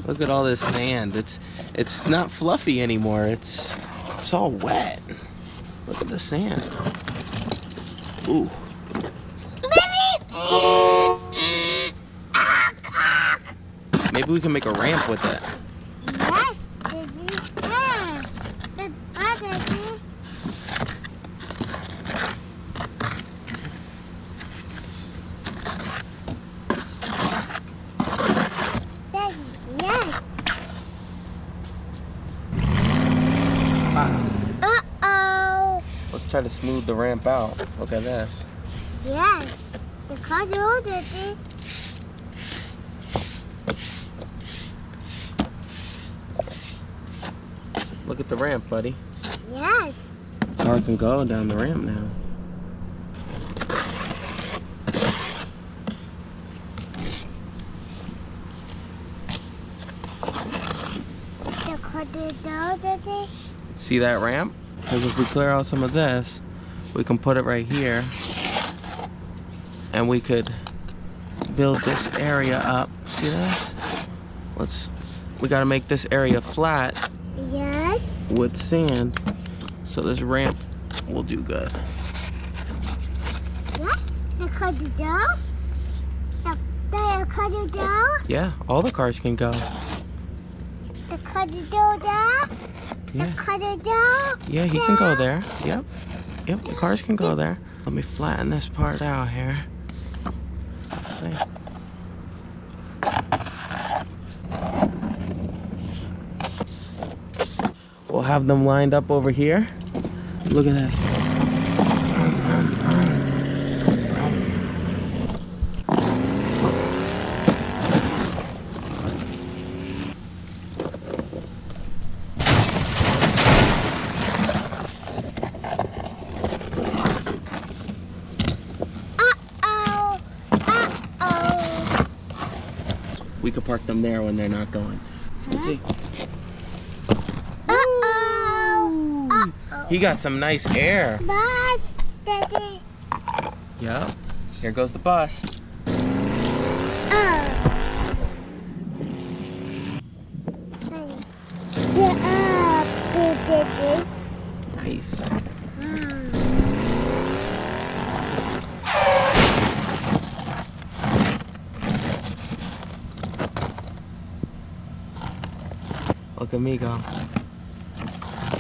Look at all this sand. It's not fluffy anymore. It's all wet. Look at the sand. Ooh. Maybe we can make a ramp with it. Yes, Daddy. Yeah. That's Daddy. Daddy, yes. Uh-oh. Let's try to smooth the ramp out. Look at this. Yes. The cuddle, Daddy. Look at the ramp, buddy. Yes. Car can go down the ramp now. The cuddle down, Daddy. See that ramp? Because if we clear out some of this, we can put it right here. And we could build this area up. See this? We gotta make this area flat. Yes. With sand, so this ramp will do good. Yes. The cuddle down. The cuddle down. Yeah, all the cars can go. The cuddle down. Yeah. The cuddle down. Yeah, he can go there. Yep. Yep, the cars can go there. Let me flatten this part out here. Let's see. We'll have them lined up over here. Look at this. Uh-oh. Uh-oh. We could park them there when they're not going. Let's see. He got some nice air. Bus, Daddy. Yep. Here goes the bus. Get up, Daddy. Nice. Look at me go.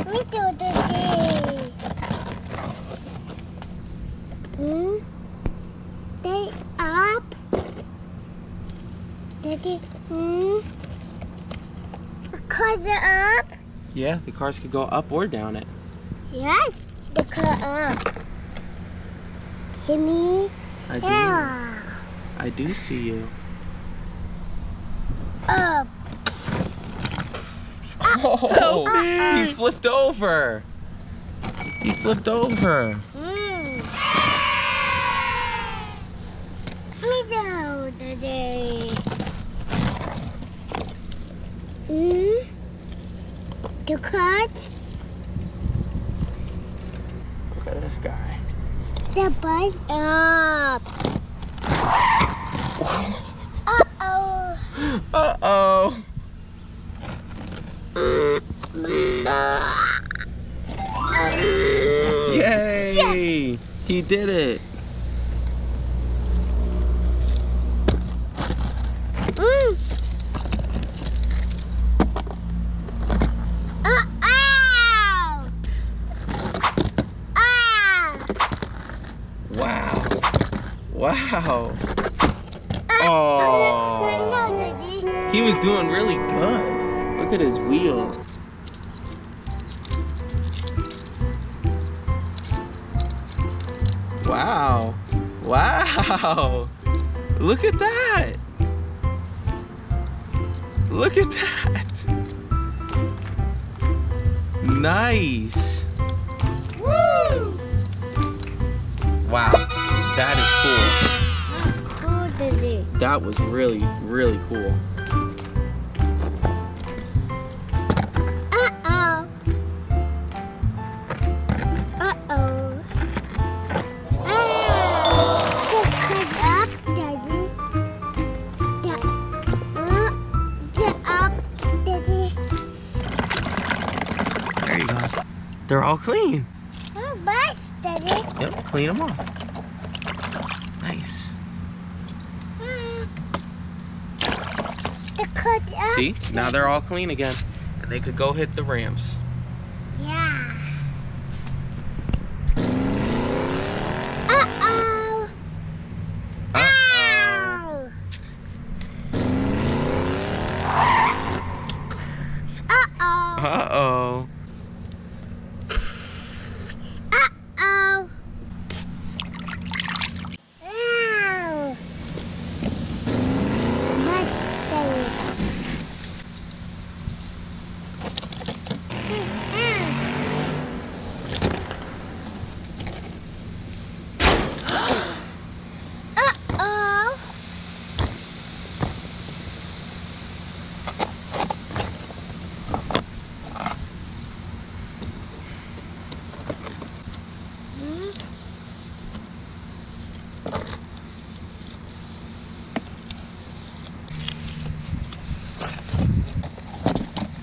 Me too, Daddy. Stay up. Daddy. Cars are up. Yeah, the cars could go up or down it. Yes, the car up. See me? I do. Yeah. I do see you. Up. Oh, he flipped over. He flipped over. Me too, Daddy. The cars. Look at this guy. The bus up. Uh-oh. Uh-oh. Yay! Yes. He did it. Wow. Wow. Oh. He was doing really good. Look at his wheels. Wow. Wow. Look at that. Look at that. Nice. Woo! Wow. That is cool. Cool, Daddy. That was really, really cool. Uh-oh. Uh-oh. Cut up, Daddy. The up. They're all clean. Oh, busted it. Yep, clean them off. Nice. The cut up. See? Now they're all clean again. And they could go hit the ramps. Yeah. Uh-oh. Uh-oh. Uh-oh. Uh-oh. Uh-oh. Ow. Uh-oh.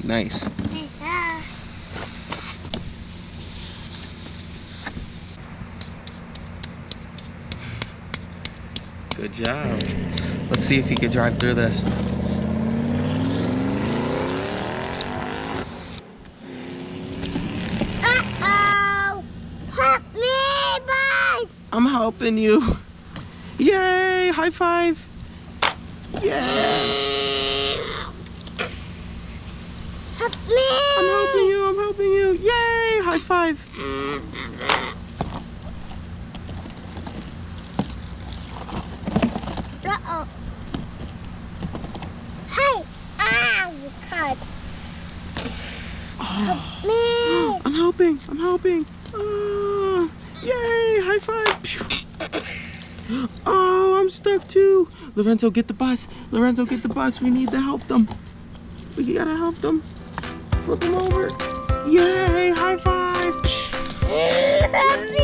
Nice. Good job. Let's see if he could drive through this. Uh-oh. Help me, boys. I'm helping you. Yay! High five. Yeah. Help me. I'm helping you. I'm helping you. Yay! High five. Uh-oh. Hey. Ah, you cut. Help me. I'm helping. I'm helping. Yay! High five. Oh, I'm stuck too. Lorenzo, get the bus. Lorenzo, get the bus. We need to help them. We gotta help them. Flip them over. Yay! High five. Help me.